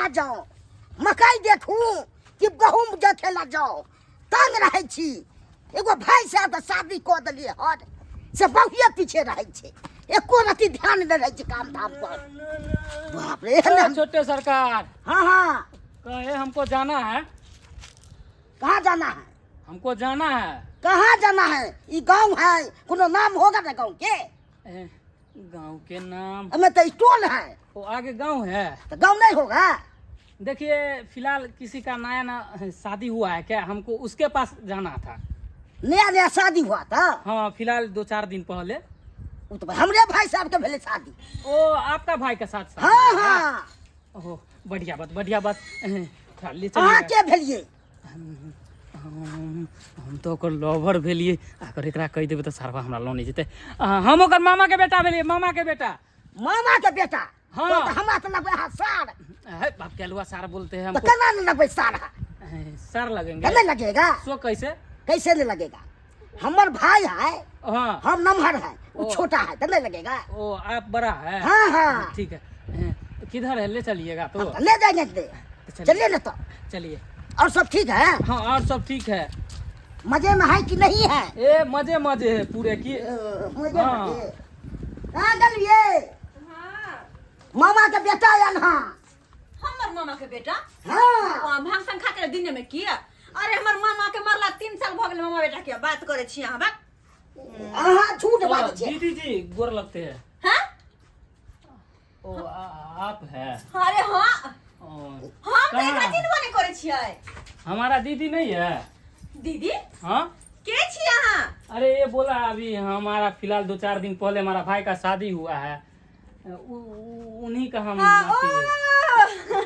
आ जाओ मकई देखू कि गहूम देखे ला जाओ तंग रहे छी एगो भाई साहब के शादी कऽ देलिए हर से बहुए पीछे रहे छे एको रति ध्यान नहीं रहे काम धाम पर बाप रे छोटे सरकार हाँ हाँ कहे हमको जाना है कहाँ जाना है हमको जाना है कहाँ जाना है ये गांव है कोनो नाम होगा ना गांव के गांव के नाम हमें तो स्टोल है वो आगे गांव है तो गांव नहीं होगा देखिए फिलहाल किसी का नया ना शादी हुआ है क्या हमको उसके पास जाना था नया नया शादी हुआ था हाँ फिलहाल 2-4 दिन पहले वो तो हमरे भाई साहब के भेले शादी ओ आपका भाई के साथ शादी हाँ है? हाँ ओहो बढ़िया बात ले कहाँ चलिए के भेलिए हम तो ओकर लवर भेलिए अगर एकरा कह देबे तो सारवा हमरा लो नहीं जेते हम ओकर मामा के बेटा भेलिए मामा के बेटा मामा के बेटा हाँ। तो हमारा तो लगभग हाँ सार है बाप के अलुआ सार बोलते हैं तो हमको केना नहीं लगभग सार सार लगेंगे नहीं लगेगा सो कैसे कैसे नहीं लगेगा हमार भाई है हाँ हम नमहर है वो ओ। छोटा है तो नहीं लगेगा ओ आप बड़ा है हाँ हाँ ठीक है किधर है ले चलिएगा तो हम ले जाएंगे दे चलिए ना तो चलिए और सब ठीक है हाँ और सब ठीक है मजे में है कि नहीं है ए मजे है पूरे की मजे हाँ। में कहाँ गलिए मामा के बेटा या ना हमर मामा के बेटा हाँ भांग संग खा के दिन में किया अरे हमर मामा के मरला 3 साल भ गेल मामा बेटा के बात करे छी अहाँ बात हाँ झूठ बात है दीदी जी गोर लगते हैं हैं ओ आप है अरे हां ओ, हम तो एकरा कहाँ? चिन्हबो नहीं करे छियै हमारा दीदी नहीं है दीदी हाँ के छी अहाँ अरे ये बोला अभी हमारा फिलहाल 2-4 दिन पहले हमारा भाई का शादी हुआ है उन्हीं का हम नाती है।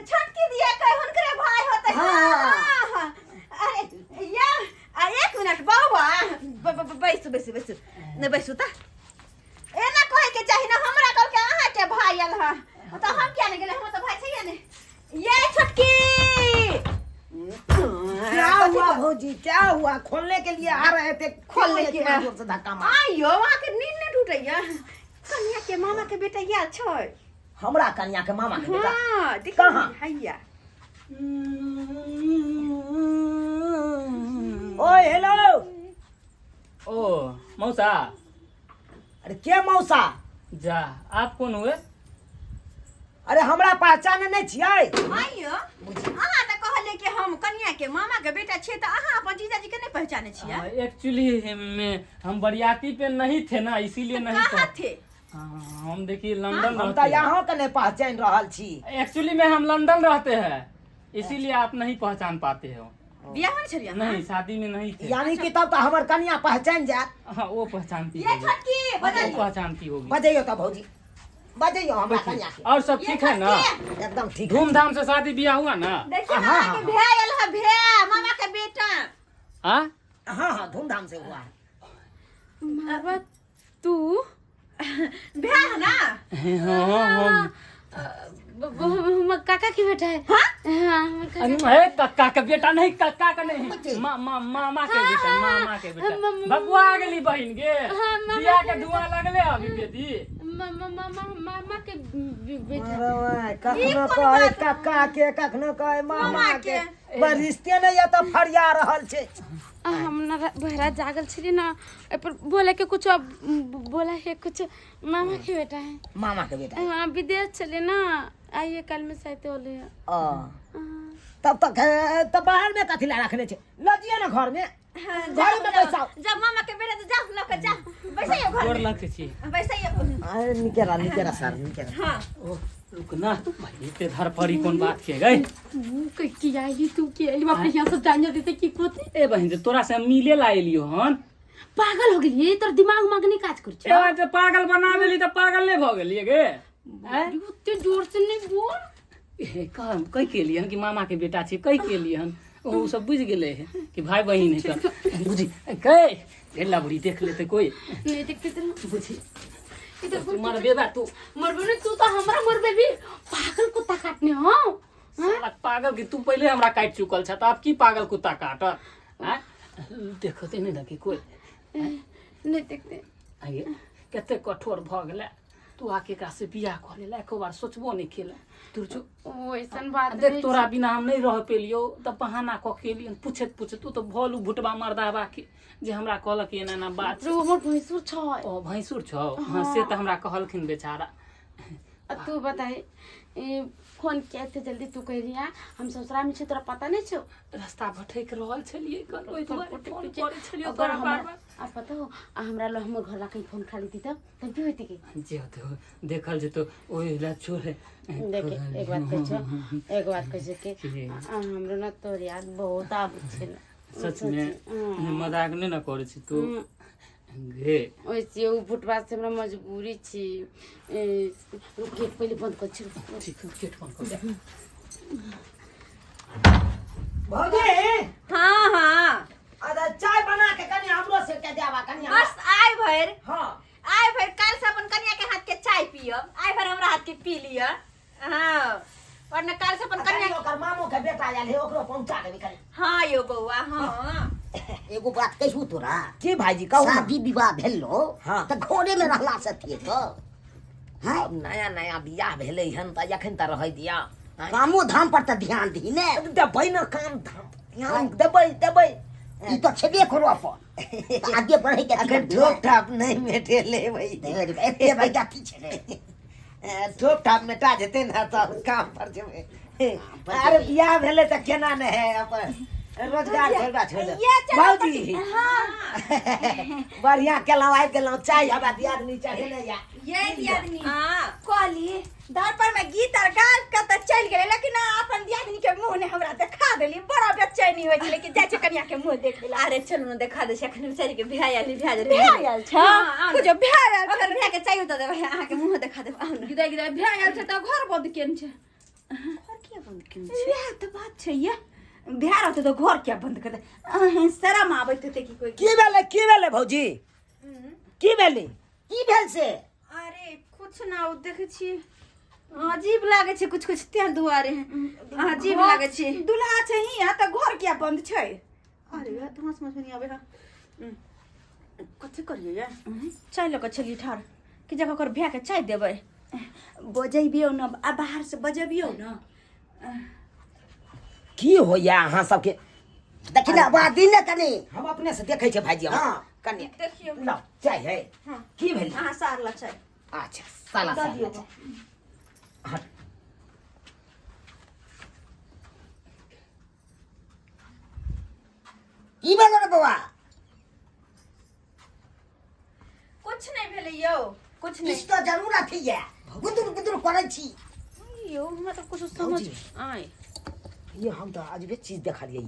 छोटकी दिया कह हुनकरे भाई होते हाँ। अरे यार एक मिनट बाबा बैसू ने बैसू त एना कहे के चाहि ना हमरा कल के अहाँ के भाई आल ह तो हम क्या नहीं गेले हम तो भाई छै ने ये छोटकी क्या हुआ भौजी क्या हुआ खोलने के लिए आ रहे थे खोलने के इतना जोर से धक्का मार आइयो वहां के नींद नहीं टूटैया कन्या के मामा के बेटा या छै हमरा कन्या के मामा के बेटा हां देख कहाँ? हैया ओए हेलो ओ मौसा अरे के मौसा जा आप कौन हुए अरे हमरा पहचान नहीं छियै आइयो अहाँ त कहले कि हम कन्या के मामा के बेटा छियै त अहाँ अपन जीजाजी के नहीं पहचाने छियै एक्चुअली में हम बरियाती पे नहीं थे ना इसीलिए नहीं कहाँ था थे हम देखिए लंदन हम तो रहते हैं यहाँ के नहीं पहचान रहल छी एक्चुअली में हम लंदन रहते हैं इसीलिए आप नहीं पहचान पाते हो बियाह में छलिया नहीं शादी में नहीं थे यानी कि तब तो हमर कन्या पहचान जात हाँ वो पहचानती ये होगी छोटकी वो बदल पहचानती होगी बजाइयो तो भौजी बजाइयो हमरा कन्या के और सब ठीक है ना एकदम ठीक है धूमधाम से शादी ब्याह हुआ ना देखिए हाँ, मामा हाँ, के भे आयल है भे मामा के बेटा हाँ हाँ हाँ धूमधाम से हुआ है मामा तू भे है ना हम काका की बेटा है हाँ? हाँ, हमर काका। अरे कक्का का बेटा नहीं कक्का का नहीं मामा के बेटा मामा के बेटा भगवा गेली बहिन गे बियाह के धुआं लगले अभी बेटी मामा के बेटा कखनो कहे कक्का के कखनो कहे मामा के रिश्ते नहीं है तो फरिया रहल छे हम ना बहरा जागल छली ना पर बोले के कुछ बोला है कुछ मामा के बेटा है मामा के बेटा हाँ विदेश चले ना आइए कल में शायद होले तब तक तब बाहर में कथी ला रखने छे लजिए ना घर में घर में बैठा जब मामा के बेटा तो जा लोग जा बैठिए घर गोर में लगते छी बैठिए अरे निकेरा सर निकेरा हां ओ रुक ना भाई पे धर पड़ी कौन बात के गई की आई तू की आई बाप रे यहाँ सब जान जाते की कोते ए बहिन जे तोरा से हम मिले ला एलियो हन पागल हो गेली तोर दिमाग माग नहीं काज कर छ ए जे पागल बना देली त पागल नहीं भ गेलिए गे उतने जोर से नहीं बोल ए काम कई के लिए हन कि मामा के बेटा छी कई के लिए हन ओ सब बुझ गेले है कि भाई बहिन है कर बुझी कई ढेला बुढ़ी देख लेते कोई नहीं देखते तो बुझी इधर तू मर बेबा तू मरबे नहीं तू तो हमरा मरबे भी पागल कुत्ता काटने हो साला पागल कि तू पहले हमरा काट चुकल छ त अब की पागल कुत्ता काट हैं देखते नहीं लगे कोई नहीं देखते आगे कते कठोर भ गेले तू आके का से बियाह कर ले एको बार सोचबो नहीं केला तू जो ओ ऐसन बात देख नहीं तोरा छै। बिना हम नहीं रह पेलियो तब बहाना क के लिए पूछत तू तो भोलू भुटबा मर्दाबा के जे हमरा कहलक एना ना बात रू हमर भैंसुर छै। ओ भैंसुर छौ हां से त हमरा कहलखिन बेचारा तू बताई फोन के एते जल्दी तू कह रिया हम ससुरा में छै तोरा पता नहीं छौ। रास्ता भटक रहल छलिए कर ओइ दुआरे फोन करे छलिए अगर तोरा हमरा बार आ पता हो हमरा लो हमर घर ला कहीं फोन खा लेती तब की होती के जे तो देखल जे तो ओइ ला छोरे देखे एक बात कह के हमरो ना तोर याद बहुत आब छै। सच में मजाक नहीं ना करे छी तू गे ओइसे उ फुटपाथ से हमरा मजबूरी छी गेट पहले बंद कर छी। ठीक गेट बंद कर दे भौजी हाँ हाँ अरे चाय बना के कनी हमरो से के देबा कनी बस आय भर हां आय भर काल से अपन कन्या के हाथ के चाय पियब आय भर हमरा हाथ के पी लिया हाँ वरना काल से अपन कन्या ओकर मामू के बेटा आयल है ओकरो पहुंचा देबी कनी। हाँ यो बउआ हाँ एगो बात कहू तोरा की भाईजी कहू ना। शादी विवाह भेलो हाँ। त घरे में रहला सतिए तो हां अब नया नया बियाह भेले हन त एखन त रह दिया कामो धाम पर त ध्यान दी ने देबै न काम धाम ध्यान देबै ई तो छेबे करो अपन आगे बढ़े के अखन ठोक ठाप नहीं मेटे लेबै एते बैठा की छे ठोक ठाप मेटा जेते न त काम पर जेबै अरे बियाह भेले त केना न है अपन रोजगार छोड़ा छोड़ ये चलो भौजी बढ़िया केलौं आबि गेलौं चाय हमरा दियादनी चढ़ेले या ये आदमी हाँ कहली दर पर में गीत और गाल के त चल गेले लेकिन अपन दियादनी के मुंह ने हमरा देखा देली बड़ा बेचैनी होय छले कि जाय छै कन्या के मुंह देखे ला अरे चलू न देखा दे छै अखन बेचारी के बियाह आली बियाह आयल छ कुछ बियाह आयल छ बियाह के चाहिए त देबै अहाँ के मुंह देखा देब आउ न गिदा गिदा बियाह आयल छ त घर बंद केन छै घर के बंद केन छै बियाह त बात छै ये बिहार होते तो घर क्या बंद कर दे शर्म आबैत होते कि कोई की भेले भौजी की भेले की भेल से अरे कुछ ना उ देखे छी अजीब लागे छै कुछ कुछ ते दुआरे अजीब लागे छै दुल्हा छै हिया त घर क्या बंद छै अरे यार तुम समझ में नहीं आवे हा कथि करिए या चाय लक छली ठार कि जगह कर भैया के चाय देबै बजैबियो न आ बाहर से बजबियो न की होया अहाँ सबके देखिना बा दिन ने कनी हम अपने से देखे छे भाईजी हां कन्या देखियो लो चाय है हां की भेल अहाँ सार ला चाय अच्छा साला दऽ दियौ साला हट की भेल रे बउआ कुछ नहीं भेले यौ कुछ नहीं इस तो जरूर अथी है गुदुर गुदुर करे छी यो हमरा तो कुछ समझ आए ये हम तो अजबे चीज देखा लिए